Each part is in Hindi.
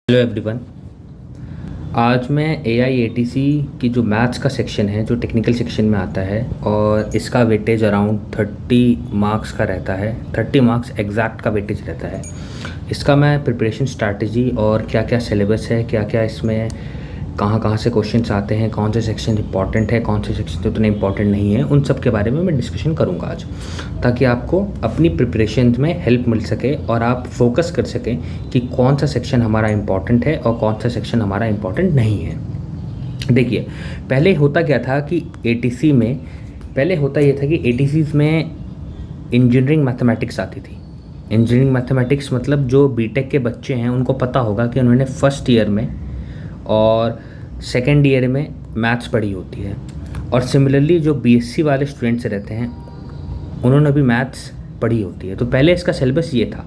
Hello everyone. आज मैं AIATC की जो मैथ्स का सेक्शन है, जो टेक्निकल सेक्शन में आता है, और इसका वेटेज अराउंड 30 मार्क्स का रहता है। 30 मार्क्स एग्जैक्ट का वेटेज रहता है। इसका मैं प्रिपरेशन स्ट्रैटेजी और क्या क्या सिलेबस है, क्या क्या इसमें कहाँ कहाँ से क्वेश्चंस आते हैं, कौन से सेक्शन इंपॉर्टेंट है, कौन से सेक्शन उतने इंपॉर्टेंट नहीं है, उन सब के बारे में मैं डिस्कशन करूँगा आज, ताकि आपको अपनी प्रिपरेशन में हेल्प मिल सके और आप फोकस कर सकें कि कौन सा सेक्शन हमारा इंपॉर्टेंट है और कौन सा सेक्शन हमारा इंपॉर्टेंट नहीं है। देखिए, पहले होता क्या था कि ATC में पहले होता ये था कि ATCs में इंजीनियरिंग मैथमेटिक्स आती थी। इंजीनियरिंग मैथमेटिक्स मतलब जो बीटेक के बच्चे हैं उनको पता होगा कि उन्होंने फर्स्ट ईयर में और सेकेंड ईयर में मैथ्स पढ़ी होती है, और सिमिलरली जो BSc वाले स्टूडेंट्स रहते हैं उन्होंने भी मैथ्स पढ़ी होती है। तो पहले इसका सिलेबस ये था,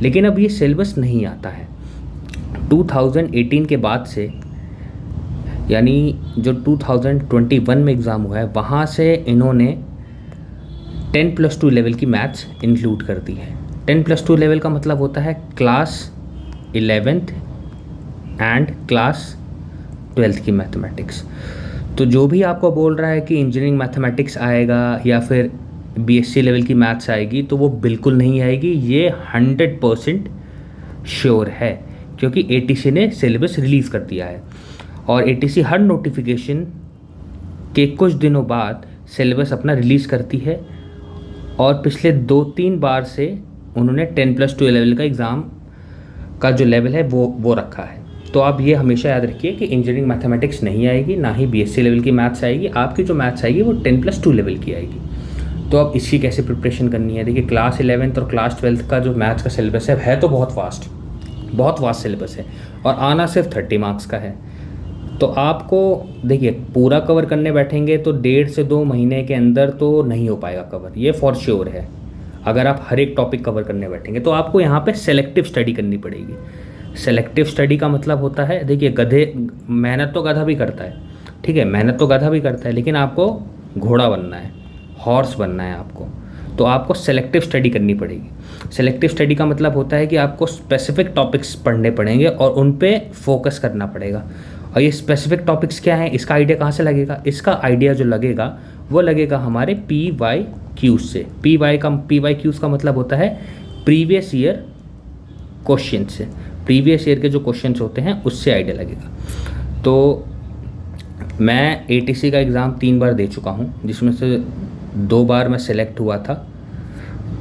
लेकिन अब ये सिलेबस नहीं आता है 2018 के बाद से, यानी जो 2021 में एग्ज़ाम हुआ है वहाँ से इन्होंने 10+2 लेवल की मैथ्स इंक्लूड कर दी है। 10+2 लेवल का मतलब होता है class 11th and class 12th की मैथमेटिक्स। तो जो भी आपको बोल रहा है कि इंजीनियरिंग मैथमेटिक्स आएगा या फिर BSc लेवल की मैथ्स आएगी, तो वो बिल्कुल नहीं आएगी। ये 100% श्योर है, क्योंकि ATC ने सिलेबस रिलीज़ कर दिया है, और ATC हर नोटिफिकेशन के कुछ दिनों बाद सिलेबस अपना रिलीज़ करती है, और पिछले 2-3 बार से उन्होंने 10+2 लेवल का एग्ज़ाम का जो लेवल है वो रखा है। तो आप ये हमेशा याद रखिए कि इंजीनियरिंग मैथमेटिक्स नहीं आएगी, ना ही BSc लेवल की मैथ्स आएगी। आपकी जो मैथ्स आएगी वो 10+2 लेवल की आएगी। तो अब इसकी कैसे प्रिपरेशन करनी है? देखिए, क्लास 11th और क्लास 12th का जो मैथ्स का सिलेबस है तो बहुत वास्ट सिलेबस है, और आना सिर्फ 30 मार्क्स का है। तो आपको देखिए, पूरा कवर करने बैठेंगे तो 1.5 से 2 महीने के अंदर तो नहीं हो पाएगा कवर, ये फॉर श्योर है। अगर आप हर एक टॉपिक कवर करने बैठेंगे तो आपको यहाँ पे सेलेक्टिव स्टडी करनी पड़ेगी। सेलेक्टिव स्टडी का मतलब होता है, देखिए, मेहनत तो गधा भी करता है, ठीक है, मेहनत तो गधा भी करता है, लेकिन आपको घोड़ा बनना है, हॉर्स बनना है आपको। तो आपको सेलेक्टिव स्टडी करनी पड़ेगी। सेलेक्टिव स्टडी का मतलब होता है कि आपको स्पेसिफिक टॉपिक्स पढ़ने पड़ेंगे और उन पे फोकस करना पड़ेगा। और ये स्पेसिफिक टॉपिक्स क्या हैं, इसका आइडिया कहाँ से लगेगा? इसका आइडिया जो लगेगा वो लगेगा हमारे PYQs से। PYQs का मतलब होता है प्रीवियस ईयर क्वेश्चन से। प्रीवियस ईयर के जो क्वेश्चंस होते हैं उससे आइडिया लगेगा। तो मैं ATC का एग्ज़ाम 3 बार दे चुका हूँ, जिसमें से 2 बार मैं सेलेक्ट हुआ था।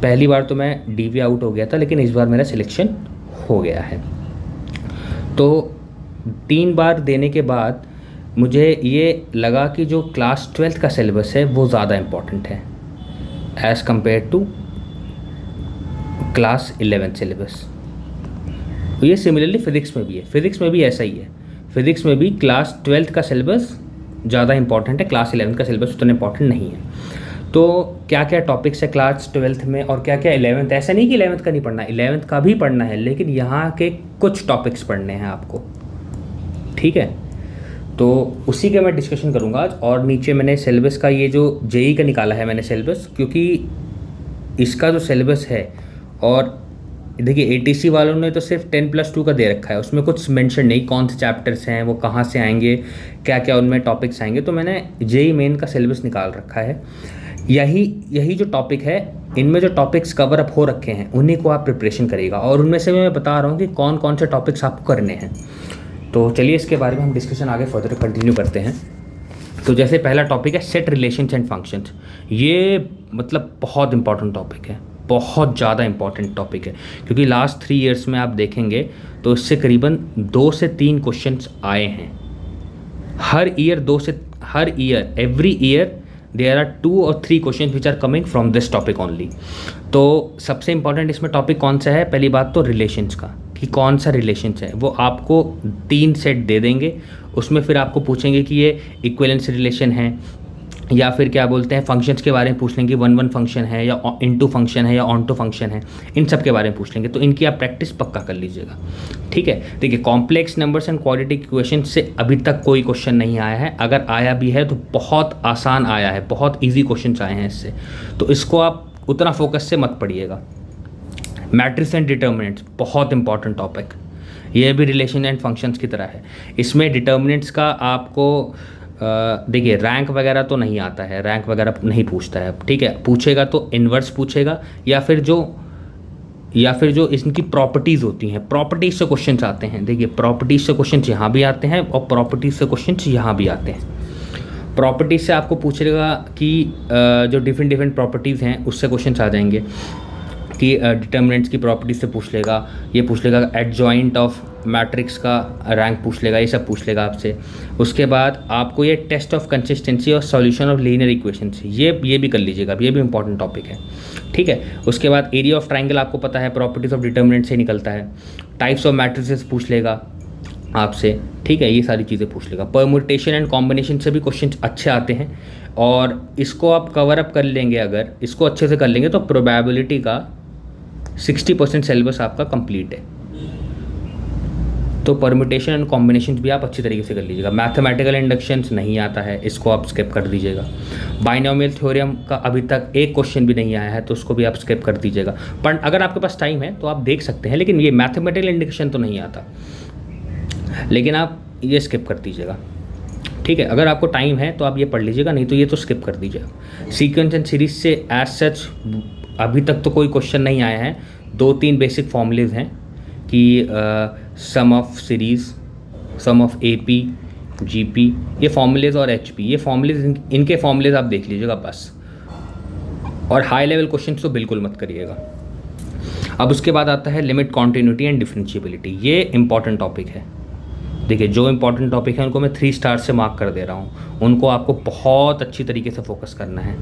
पहली बार तो मैं DV आउट हो गया था, लेकिन इस बार मेरा सिलेक्शन हो गया है। तो 3 बार देने के बाद मुझे ये लगा कि जो क्लास 12th का सिलेबस है वो ज़्यादा इम्पॉर्टेंट है as compare to class 11th syllabus. ये सिमिलरली फिज़िक्स में भी है, फिज़िक्स में भी ऐसा ही है। फिज़िक्स में भी क्लास 12th का सिलेबस ज़्यादा इंपॉर्टेंट है, क्लास 11th का सिलेबस उतना इंपॉर्टेंट नहीं है। तो क्या क्या टॉपिक्स है क्लास 12th में और क्या क्या 11th, ऐसा नहीं कि 11th का नहीं पढ़ना है, 11th का भी पढ़ना है, लेकिन यहाँ के कुछ टॉपिक्स पढ़ने हैं आपको, ठीक है। तो उसी का मैं डिस्कशन करूँगा आज। और नीचे मैंने सिलेबस का ये जो JEE का निकाला है मैंने सिलेबस, क्योंकि इसका जो सिलेबस है, और देखिए ATC वालों ने तो सिर्फ 10+2 का दे रखा है, उसमें कुछ मेंशन नहीं कौन से चैप्टर्स हैं, वो कहाँ से आएंगे, क्या क्या उनमें टॉपिक्स आएंगे। तो मैंने JEE मेन का सिलेबस निकाल रखा है। यही जो टॉपिक है, इनमें जो टॉपिक्स कवर अप हो रखे हैं उन्हीं को आप प्रिपरेशन करिएगा, और उनमें से मैं बता रहा हूँ कि कौन कौन से टॉपिक्स आपको करने हैं। तो चलिए इसके बारे में हम डिस्कशन आगे फर्दर कंटिन्यू करते हैं। तो जैसे पहला टॉपिक है सेट रिलेशंस एंड फंक्शंस। ये मतलब बहुत इंपॉर्टेंट टॉपिक है, बहुत ज़्यादा इंपॉर्टेंट टॉपिक है, क्योंकि लास्ट 3 ईयर्स में आप देखेंगे तो इससे करीबन 2 से 3 क्वेश्चंस आए हैं हर year. Every year there are 2 or 3 questions which are coming from this topic only. तो सबसे इंपॉर्टेंट इसमें टॉपिक कौन सा है? पहली बात तो रिलेशंस का, कि कौन सा रिलेशंस है। वो आपको 3 सेट दे देंगे, उसमें फिर आपको पूछेंगे कि ये इक्विवेलेंस रिलेशन है, या फिर क्या बोलते हैं फंक्शंस के बारे में पूछ लेंगे, 1-1 फंक्शन है या इनटू फंक्शन है या ऑन टू फंक्शन है, इन सब के बारे में पूछ लेंगे। तो इनकी आप प्रैक्टिस पक्का कर लीजिएगा, ठीक है। देखिए, complex numbers and quadratic equation से अभी तक कोई क्वेश्चन नहीं आया है, अगर आया भी है तो बहुत आसान आया है, बहुत ईजी क्वेश्चन आए हैं इससे, तो इसको आप उतना फोकस से मत पढ़िएगा। मैट्रिक्स एंड डिटर्मिनेंट्स बहुत इंपॉर्टेंट टॉपिक, ये भी रिलेशन एंड फंक्शंस की तरह है। इसमें डिटर्मिनेंट्स का आपको देखिए रैंक वगैरह तो नहीं आता है, रैंक वगैरह नहीं पूछता है, ठीक है। पूछेगा तो इन्वर्स पूछेगा या फिर जो इनकी प्रॉपर्टीज़ होती हैं, प्रॉपर्टीज से क्वेश्चंस आते हैं। देखिए प्रॉपर्टीज से क्वेश्चंस यहाँ भी आते हैं और प्रॉपर्टीज से क्वेश्चंस यहाँ भी आते हैं। प्रॉपर्टीज से आपको पूछेगा कि जो डिफरेंट प्रॉपर्टीज़ हैं उससे क्वेश्चंस आ जाएंगे कि डिटर्मिनेंट्स की प्रॉपर्टीज से पूछ लेगा, ये पूछ लेगा एडजॉइंट ऑफ मैट्रिक्स का रैंक पूछ लेगा, ये सब पूछ लेगा आपसे। उसके बाद आपको ये टेस्ट ऑफ कंसिस्टेंसी और सॉल्यूशन ऑफ लीनियर इक्वेशंस ये भी कर लीजिएगा, ये भी इंपॉर्टेंट टॉपिक है, ठीक है। उसके बाद एरिया ऑफ ट्राइंगल आपको पता है प्रॉपर्टीज ऑफ डिटर्मिनेंट से निकलता है। टाइप्स ऑफ मैट्रिसेस पूछ लेगा आपसे, ठीक है, ये सारी चीज़ें पूछ लेगा। परम्यूटेशन एंड कॉम्बिनेशन से भी क्वेश्चन अच्छे आते हैं और इसको आप कवर अप कर लेंगे, अगर इसको अच्छे से कर लेंगे तो प्रोबेबिलिटी का 60% सिलेबस आपका कंप्लीट है। तो परम्यूटेशन एंड कॉम्बिनेशन भी आप अच्छी तरीके से कर लीजिएगा। मैथमेटिकल इंडक्शंस नहीं आता है, इसको आप स्किप कर दीजिएगा। बाइनोमियल थ्योरम का अभी तक एक क्वेश्चन भी नहीं आया है तो उसको भी आप स्किप कर दीजिएगा। पर अगर आपके पास टाइम है तो आप देख सकते हैं, लेकिन ये मैथमेटिकल इंडक्शन तो नहीं आता, लेकिन आप ये स्किप कर दीजिएगा, ठीक है। अगर आपको टाइम है तो आप ये पढ़ लीजिएगा, नहीं तो ये तो स्किप कर दीजिएगा। सीक्वेंस एंड सीरीज से एज सच अभी तक तो कोई क्वेश्चन नहीं आया है। 2-3 बेसिक फॉर्मूलेज हैं कि sum of series, sum of AP, GP, ये फॉर्मूलेज और एचपी, ये फॉर्मूलेज, इनके फॉर्मूलेज आप देख लीजिएगा बस। और हाई लेवल क्वेश्चन तो बिल्कुल मत करिएगा। अब उसके बाद आता है लिमिट, कॉन्टिन्यूटी एंड डिफरेंशिएबिलिटी। ये इंपॉर्टेंट टॉपिक है। देखिए जो इंपॉर्टेंट टॉपिक है उनको मैं 3 स्टार से मार्क कर दे रहा हूँ, उनको आपको बहुत अच्छी तरीके से फोकस करना है।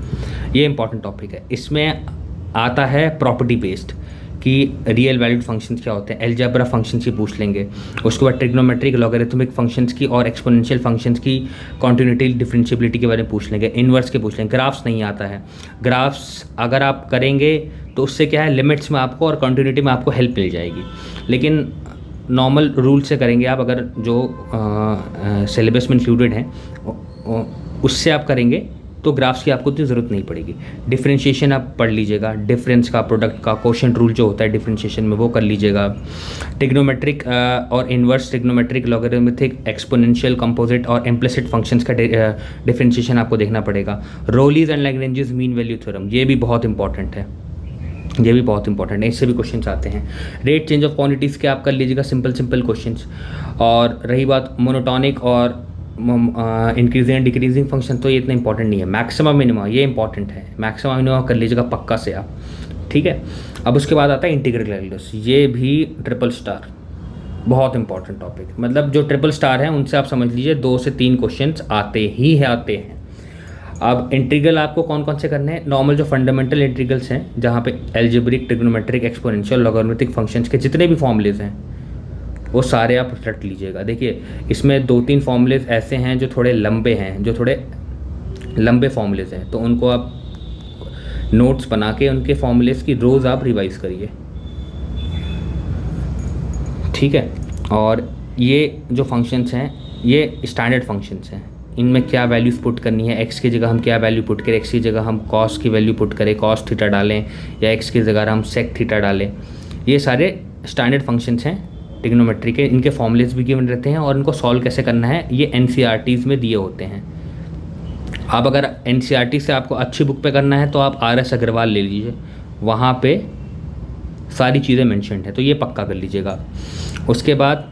ये इंपॉर्टेंट टॉपिक है। इसमें आता है प्रॉपर्टी बेस्ड कि रियल वैल्यूड फंक्शंस क्या होते हैं, अलजेब्रा फंक्शंस की पूछ लेंगे। उसके बाद ट्रिग्नोमेट्रिक, लॉगरिथमिक फंक्शंस की और एक्सपोनेंशियल फंक्शंस की कॉन्टिन्यूटी डिफरेंशिएबिलिटी के बारे में पूछ लेंगे। इन्वर्स के पूछ लेंगे। ग्राफ्स नहीं आता है। ग्राफ्स अगर आप करेंगे तो उससे क्या है, लिमिट्स में आपको और कॉन्टिन्यूटी में आपको हेल्प मिल जाएगी, लेकिन नॉर्मल रूल से करेंगे आप, अगर जो सिलेबस में इंक्लूडेड हैं उससे आप करेंगे तो ग्राफ्स की आपको इतनी ज़रूरत नहीं पड़ेगी। डिफरेंशिएशन आप पढ़ लीजिएगा, डिफरेंस का, प्रोडक्ट का, कोशेंट रूल जो होता है डिफरेंशिएशन में वो कर लीजिएगा। ट्रिग्नोमेट्रिक और inverse trigonometric, logarithmic, exponential, composite और इम्प्लिसिट फंक्शंस का डिफरेंशिएशन आपको देखना पड़ेगा। Rolle's and Lagrange's mean value theorem, ये भी बहुत इंपॉर्टेंट है, ये भी बहुत इंपॉर्टेंट है, इससे भी क्वेश्चंस आते हैं। रेट चेंज ऑफ क्वांटिटीज़ के आप कर लीजिएगा, सिंपल क्वेश्चंस। और रही बात मोनोटॉनिक और इंक्रीजिंग एंड डिक्रीजिंग फंक्शन, तो ये इतना इंपॉर्टेंट नहीं है। मैक्सिमम मिनिमम ये इंपॉर्टेंट है, मैक्सिमम मिनिमम कर लीजिएगा पक्का से आप, ठीक है। अब उसके बाद आता है इंटीग्रल कैलकुलस, ये भी ट्रिपल स्टार, बहुत इंपॉर्टेंट टॉपिक। मतलब जो ट्रिपल स्टार है उनसे आप समझ लीजिए 2 से 3 क्वेश्चन आते हैं। अब इंटीग्रल आपको कौन कौन से करने हैं, नॉर्मल जो फंडामेंटल इंटीग्रल्स हैं जहाँ पे algebraic, trigonometric, exponential, logarithmic functions के जितने भी फॉर्मूलेज हैं वो सारे आप रट लीजिएगा। देखिए इसमें 2-3 फॉर्मूलेज ऐसे हैं जो थोड़े लंबे हैं, जो थोड़े लंबे फॉर्मूलेज हैं, तो उनको आप नोट्स बना के उनके फॉर्मूलेज की रोज़ आप रिवाइज करिए, ठीक है। और ये जो फंक्शंस हैं ये स्टैंडर्ड फंक्शंस हैं, इनमें क्या वैल्यूज़ पुट करनी है, एक्स की जगह हम क्या वैल्यू पुट करें, एक्स की जगह हम कॉस की वैल्यू पुट करें, कॉस थीटा डालें, या एक्स की जगह हम सेक थीटा डालें, ये सारे स्टैंडर्ड फंक्शंस हैं ट्रिग्नोमेट्री के। इनके फॉर्मूलेज भी गिवन रहते हैं और इनको सॉल्व कैसे करना है ये एनसीईआरटीज़ में दिए होते हैं। आप अगर एनसीईआरटी से आपको अच्छी बुक पे करना है तो आप आर.एस. अग्रवाल ले लीजिए, वहाँ पे सारी चीज़ें मेंशन्ड है, तो ये पक्का कर लीजिएगा। उसके बाद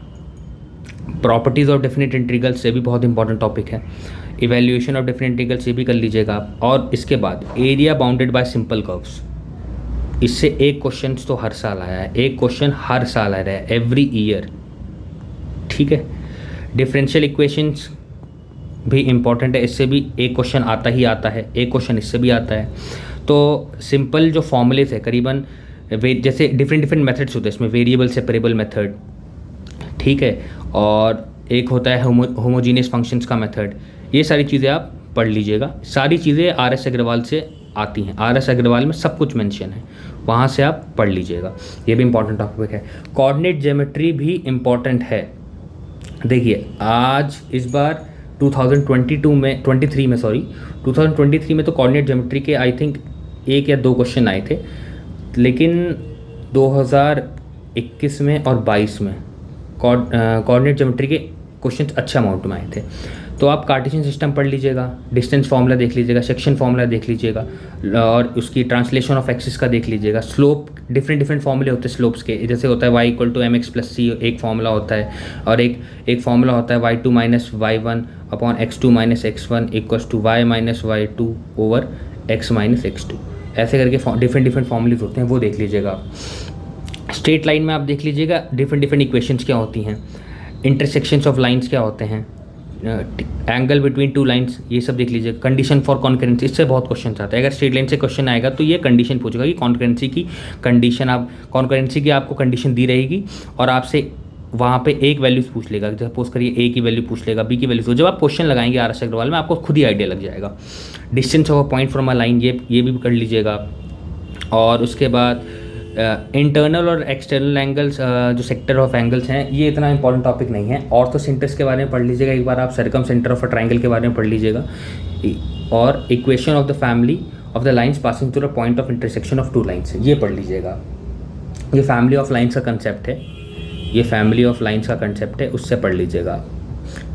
प्रॉपर्टीज़ ऑफ डिफरेंट इंटीग्रल्स से भी बहुत इंपॉर्टेंट टॉपिक है। इवैल्यूएशन ऑफ डिफरेंट इंटीग्रल्स ये भी कर लीजिएगा आप। और इसके बाद area bounded by simple curves, इससे एक क्वेश्चन तो हर साल आया है, एक क्वेश्चन हर साल आ रहा है, एवरी ईयर, ठीक है। डिफरेंशियल इक्वेशंस भी इम्पॉर्टेंट है, इससे भी एक क्वेश्चन आता ही आता है, एक क्वेश्चन इससे भी आता है। तो सिंपल जो फॉर्मूलेज है करीबन जैसे डिफरेंट मेथड्स होते हैं इसमें, वेरिएबल सेपरेबल मेथड, ठीक है, और एक होता है होमोजीनियस फंक्शंस का मेथड, ये सारी चीज़ें आप पढ़ लीजिएगा। सारी चीज़ें आर.एस. अग्रवाल से आती हैं, आर.एस. अग्रवाल में सब कुछ मेंशन है, वहाँ से आप पढ़ लीजिएगा, ये भी इंपॉर्टेंट टॉपिक है। कोऑर्डिनेट ज्योमेट्री भी इम्पॉर्टेंट है। देखिए आज इस बार 2023 में तो कोऑर्डिनेट ज्योमेट्री के आई थिंक 1 या 2 क्वेश्चन आए थे, लेकिन 2021 में और 22 में कोऑर्डिनेट ज्योमेट्री के क्वेश्चन अच्छे अमाउंट में आए थे। तो आप कार्टेशियन सिस्टम पढ़ लीजिएगा, डिस्टेंस फार्मूला देख लीजिएगा, सेक्शन फार्मूला देख लीजिएगा, और उसकी ट्रांसलेशन ऑफ एक्सिस का देख लीजिएगा। स्लोप, डिफरेंट फार्मूले होते हैं स्लोप्स के, जैसे होता है y = mx+c एक फार्मूला होता है, और एक फार्मूला होता है y2 - y1 upon x2 - x1 = y - y2 over x - x2। ऐसे करके डिफरेंट फार्मूलेज होते हैं, वो देख लीजिएगा आप। स्ट्रेट लाइन में आप देख लीजिएगा डिफरेंट इक्वेशंस क्या होती हैं, इंटरसेक्शंस ऑफ लाइंस क्या होते हैं, एंगल बिटवीन टू लाइंस, ये सब देख लीजिए। कंडीशन फॉर कॉन्करेंसी, इससे बहुत क्वेश्चन आता है। अगर स्ट्रेट लाइन से क्वेश्चन आएगा तो ये कंडीशन पूछेगा कि कॉन्करेंसी की कंडीशन, आप कॉन्करेंसी की आपको कंडीशन दी रहेगी और आपसे वहाँ पे एक वैल्यूज पूछ लेगा। सपोज करिए ए की वैल्यू पूछ लेगा, बी की वैल्यू। तो जब आप क्वेश्चन लगाएंगे आर.एस. अग्रवाल में, आपको खुद ही आइडिया लग जाएगा। Distance of a point from a line, ये भी कर लीजिएगा। और उसके बाद इंटरनल और एक्सटर्नल एंगल्स, जो सेक्टर ऑफ एंगल्स हैं, ये इतना इंपॉर्टेंट टॉपिक नहीं है। ऑर्थोसेंटर्स के बारे में पढ़ लीजिएगा एक बार आप, circum centre of a triangle के बारे में पढ़ लीजिएगा, और equation of the family of the lines passing through the point of intersection of two lines, ये पढ़ लीजिएगा। ये फैमिली ऑफ लाइंस का कंसेप्ट है, ये फैमिली ऑफ लाइंस का कंसेप्ट है, उससे पढ़ लीजिएगा,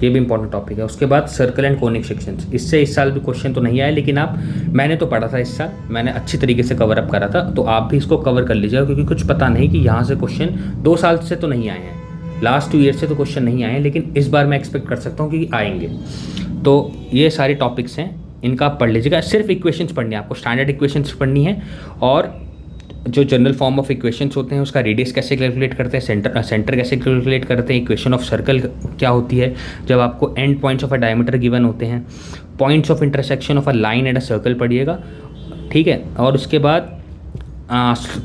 ये भी इंपॉर्टेंट टॉपिक है। उसके बाद सर्कल एंड कोनिक सेक्शंस, इससे इस साल भी क्वेश्चन तो नहीं आया, लेकिन मैंने तो पढ़ा था इस साल, मैंने अच्छी तरीके से कवर अप करा था, तो आप भी इसको कवर कर लीजिएगा, क्योंकि कुछ पता नहीं कि यहाँ से क्वेश्चन 2 साल से तो नहीं आए हैं, लास्ट 2 ईयर से तो क्वेश्चन नहीं आए हैं, लेकिन इस बार मैं एक्सपेक्ट कर सकता हूँ कि आएंगे। तो ये सारे टॉपिक्स हैं, इनका आप पढ़ लीजिएगा। सिर्फ इक्वेशंस पढ़नी है आपको, स्टैंडर्ड इक्वेशंस पढ़नी है, और जो जनरल फॉर्म ऑफ इक्वेशंस होते हैं, उसका रेडियस कैसे कैलकुलेट करते हैं, सेंटर कैसे कैलकुलेट करते हैं, इक्वेशन ऑफ सर्कल क्या होती है जब आपको and points of a diameter given होते हैं, points of intersection of a line and a circle पढ़िएगा, ठीक है। और उसके बाद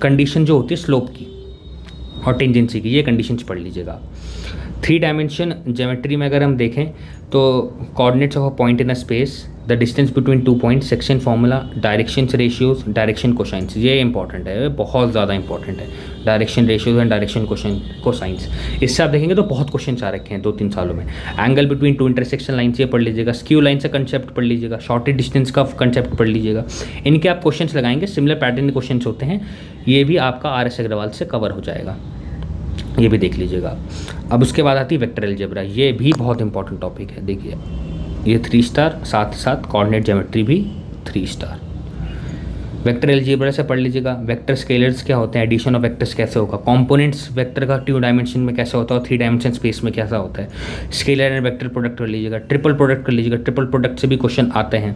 कंडीशन जो होती है स्लोप की और टेंजेंसी की, ये कंडीशंस पढ़ लीजिएगा। 3 डायमेंशन ज्योमेट्री में अगर हम देखें तो coordinates of a point in a space, the distance between 2 point, section formula, directions ratios, direction cosines, ये इंपॉर्टेंट है, बहुत ज़्यादा इंपॉर्टेंट है, direction ratios and direction cosines. इससे आप देखेंगे तो बहुत क्वेश्चन आ रखे हैं 2-3 सालों में। एंगल बिटवीन 2 इंटरसेक्शन लाइन्स, ये पढ़ लीजिएगा। स्क्यू लाइन का कंसेप्ट पढ़ लीजिएगा, शॉर्टेज डिस्टेंस का कंसेप्ट पढ़ लीजिएगा। इनके आप क्वेश्चन लगाएंगे, सिमिलर पैटर्न के क्वेश्चन होते हैं, ये भी आपका आर.एस. अग्रवाल से कवर हो जाएगा, ये भी देख लीजिएगा। अब उसके बाद आती है वेक्टर अलजेब्रा, ये भी बहुत इंपॉर्टेंट टॉपिक है। देखिए ये 3 स्टार, साथ साथ कोऑर्डिनेट ज्योमेट्री भी 3 स्टार। वेक्टर अलजेब्रा से पढ़ लीजिएगा। वेक्टर स्केलर्स क्या होते हैं, एडिशन ऑफ वेक्टर्स कैसे होगा, कंपोनेंट्स वेक्टर का 2 डायमेंशन में कैसे होता है और 3 डायमेंशन स्पेस में कैसा होता है, स्केलर एंड वेक्टर प्रोडक्ट कर लीजिएगा। ट्रिपल प्रोडक्ट कर लीजिएगा, ट्रिपल प्रोडक्ट से भी क्वेश्चन आते हैं,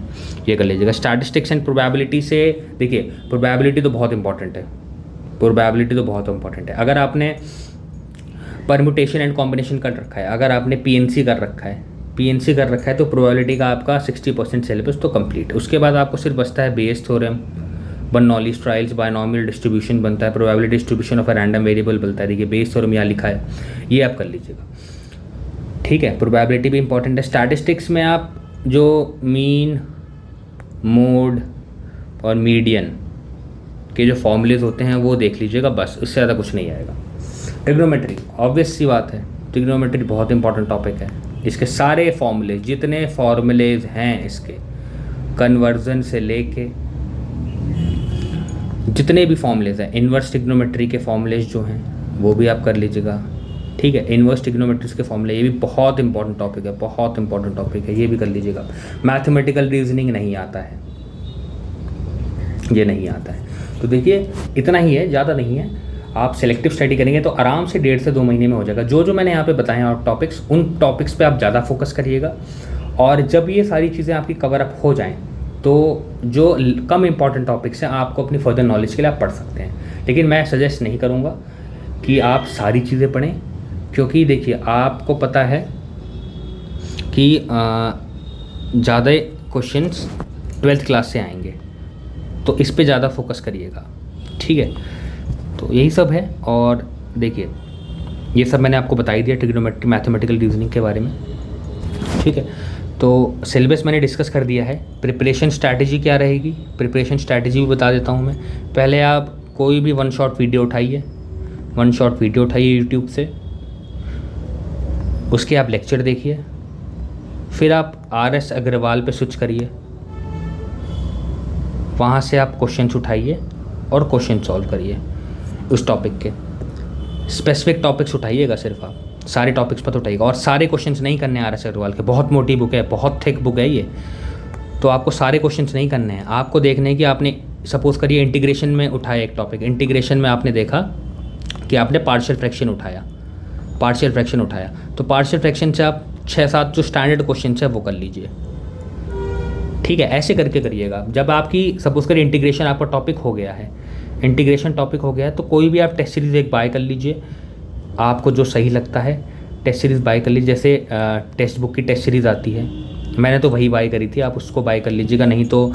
ये कर लीजिएगा। स्टैटिस्टिक्स एंड प्रोबेबिलिटी से, देखिए प्रोबेबिलिटी तो बहुत इंपॉर्टेंट है, प्रोबेबिलिटी तो बहुत इंपॉर्टेंट है। अगर आपने परम्यूटेशन एंड कॉम्बिनेशन कर रखा है, अगर आपने पीएनसी कर रखा है तो प्रोबेबिलिटी का आपका 60% सिलेबस तो कंप्लीट है। उसके बाद आपको सिर्फ बचता है Bayes theorem, Bernoulli's trials, binomial distribution बनता है, probability distribution of a random variable बनता है। देखिए बेयस थ्योरम यहाँ लिखा है, ये आप कर लीजिएगा, ठीक है। प्रोबेबिलिटी भी इंपॉर्टेंट है। स्टैटिस्टिक्स में आप जो मीन, मोड और मीडियन के जो फॉर्मूलेज होते हैं वो देख लीजिएगा, बस, इससे ज़्यादा कुछ नहीं आएगा। ट्रिग्नोमेट्री, ऑब्वियस सी बात है, ट्रिग्नोमेट्री बहुत इंपॉर्टेंट टॉपिक है। इसके सारे फॉर्मूले, जितने फॉर्मूलेज हैं इसके, कन्वर्जन से लेके जितने भी फॉर्मूलेज हैं, इन्वर्स ट्रिग्नोमेट्री के फॉर्मूलेज जो हैं वो भी आप कर लीजिएगा, ठीक है। इन्वर्स ट्रिग्नोमेट्री के फॉर्मूले, ये भी बहुत इंपॉर्टेंट टॉपिक है, बहुत इंपॉर्टेंट टॉपिक है, ये भी कर लीजिएगा। मैथमेटिकल रीजनिंग नहीं आता है, ये नहीं आता है। तो देखिए इतना ही है, ज़्यादा नहीं है। आप सेलेक्टिव स्टडी करेंगे तो आराम से 1.5 से 2 महीने में हो जाएगा। जो मैंने यहाँ पे बताए हैं टॉपिक्स, उन टॉपिक्स पे आप ज़्यादा फोकस करिएगा, और जब ये सारी चीज़ें आपकी कवर अप हो जाएं तो जो कम इंपॉर्टेंट टॉपिक्स हैं आपको अपनी फर्दर नॉलेज के लिए आप पढ़ सकते हैं। लेकिन मैं सजेस्ट नहीं करूँगा कि आप सारी चीज़ें पढ़ें, क्योंकि देखिए आपको पता है कि ज़्यादा क्वेश्चंस 12th क्लास से आएंगे, तो इस पे ज़्यादा फोकस करिएगा, ठीक है। तो यही सब है। और देखिए ये सब मैंने आपको बता ही दिया ट्रिग्नोमेट्री, मैथमेटिकल रीजनिंग के बारे में, ठीक है। तो सिलेबस मैंने डिस्कस कर दिया है। प्रिपरेशन स्ट्रैटेजी क्या रहेगी, प्रिपरेशन स्ट्रैटेजी भी बता देता हूँ मैं। पहले आप कोई भी 1 शॉट वीडियो उठाइए, 1 शॉट वीडियो उठाइए यूट्यूब से, उसके आप लेक्चर देखिए, फिर आप आर.एस. अग्रवाल पे स्विच करिए, वहाँ से आप क्वेश्चंस उठाइए और क्वेश्चन सॉल्व करिए उस टॉपिक के। स्पेसिफिक टॉपिक्स उठाइएगा सिर्फ आप, सारे टॉपिक्स पर तो उठाएगा, और सारे क्वेश्चंस नहीं करने आर एस अग्रवाल के, बहुत मोटी बुक है, बहुत थिक बुक है ये, तो आपको सारे क्वेश्चंस नहीं करने हैं। आपको देखने हैं कि आपने सपोज़ करिए इंटीग्रेशन में उठाया एक टॉपिक, इंटीग्रेशन में आपने देखा कि आपने पार्शियल फ्रैक्शन उठाया, तो पार्शियल फ्रैक्शन से आप 6-7 जो स्टैंडर्ड क्वेश्चन है वो कर लीजिए, ठीक है। ऐसे करके करिएगा। जब आपकी सपोज़ करिए इंटीग्रेशन आपका टॉपिक हो गया है, तो कोई भी आप टेस्ट सीरीज़ एक बाय कर लीजिए, आपको जो सही लगता है टेस्ट सीरीज़ बाय कर लीजिए। जैसे टेक्स्ट बुक की टेस्ट सीरीज़ आती है, मैंने तो वही बाय करी थी, आप उसको बाय कर लीजिएगा। नहीं तो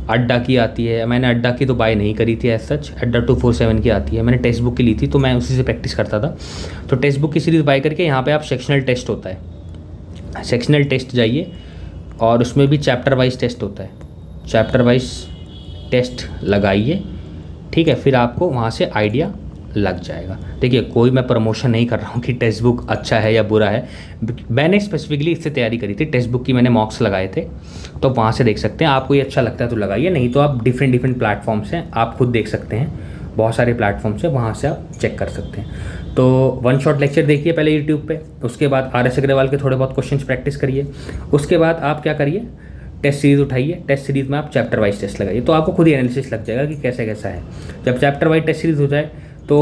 अड्डा की आती है, मैंने अड्डा की तो बाय नहीं करी थी एज सच, अड्डा 247 की आती है, मैंने टेक्स्ट बुक की ली थी, तो मैं उसी से प्रैक्टिस करता था। तो टेक्स्ट बुक की सीरीज़ बाय करके यहाँ पे आप सेक्शनल टेस्ट होता है, सेक्शनल टेस्ट जाइए, और उसमें भी चैप्टर वाइज टेस्ट होता है, चैप्टर वाइज टेस्ट लगाइए, ठीक है। फिर आपको वहाँ से आइडिया लग जाएगा। देखिए, कोई मैं प्रमोशन नहीं कर रहा हूँ कि टेक्स्ट बुक अच्छा है या बुरा है, मैंने स्पेसिफिकली इससे तैयारी करी थी, टेक्स्ट बुक की मैंने मॉक्स लगाए थे, तो वहाँ से देख सकते हैं। आपको ये अच्छा लगता है तो लगाइए, नहीं तो आप डिफरेंट प्लेटफॉर्म्स हैं, आप खुद देख सकते हैं, बहुत सारे प्लेटफॉर्म्स हैं, वहाँ से आप चेक कर सकते हैं। तो वन शॉट लेक्चर देखिए पहले यूट्यूब पे, उसके बाद आर एस अग्रवाल के थोड़े बहुत क्वेश्चंस प्रैक्टिस करिए, उसके बाद आप क्या करिए, टेस्ट सीरीज़ उठाइए, टेस्ट सीरीज़ में आप चैप्टर वाइज टेस्ट लगाइए, तो आपको खुद ही एनालिसिस लग जाएगा कि कैसे कैसा है। जब चैप्टर वाइज टेस्ट सीरीज़ हो जाए तो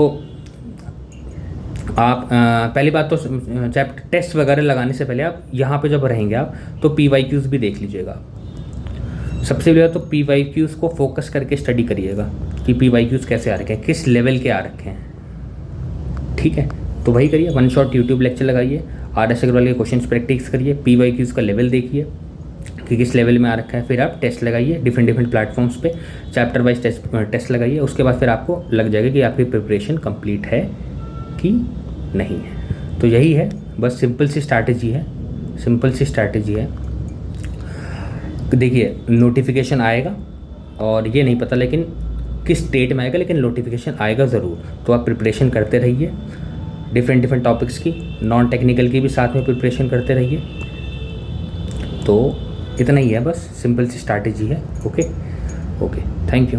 आप पहली बात तो चैप्टर टेस्ट वगैरह लगाने से पहले आप यहाँ पे जब रहेंगे आप, तो PYQs भी देख लीजिएगा। सबसे पहले तो PYQs को फोकस करके स्टडी करिएगा कि PYQs कैसे आ रखे हैं, किस लेवल के आ रखे हैं, ठीक है। तो वही करिए, वन शॉट यूट्यूब लेक्चर लगाइए, आर एस अग्रवाल के क्वेश्चन प्रैक्टिस करिए, PYQs का लेवल देखिए कि किस लेवल में आ रखा है, फिर आप टेस्ट लगाइए डिफरेंट प्लेटफॉर्म्स पे, चैप्टर वाइज टेस्ट लगाइए, उसके बाद फिर आपको लग जाएगा कि आपकी प्रिपरेशन कंप्लीट है कि नहीं है। तो यही है, बस सिंपल सी स्ट्रैटेजी है। देखिए, नोटिफिकेशन आएगा, और ये नहीं पता लेकिन किस डेट में आएगा, लेकिन नोटिफिकेशन आएगा ज़रूर। तो आप प्रिपरेशन करते रहिए, डिफरेंट टॉपिक्स की, नॉन टेक्निकल की भी साथ में प्रिपरेशन करते रहिए। तो इतना ही है, बस सिंपल सी स्ट्रैटेजी है। Okay, thank you.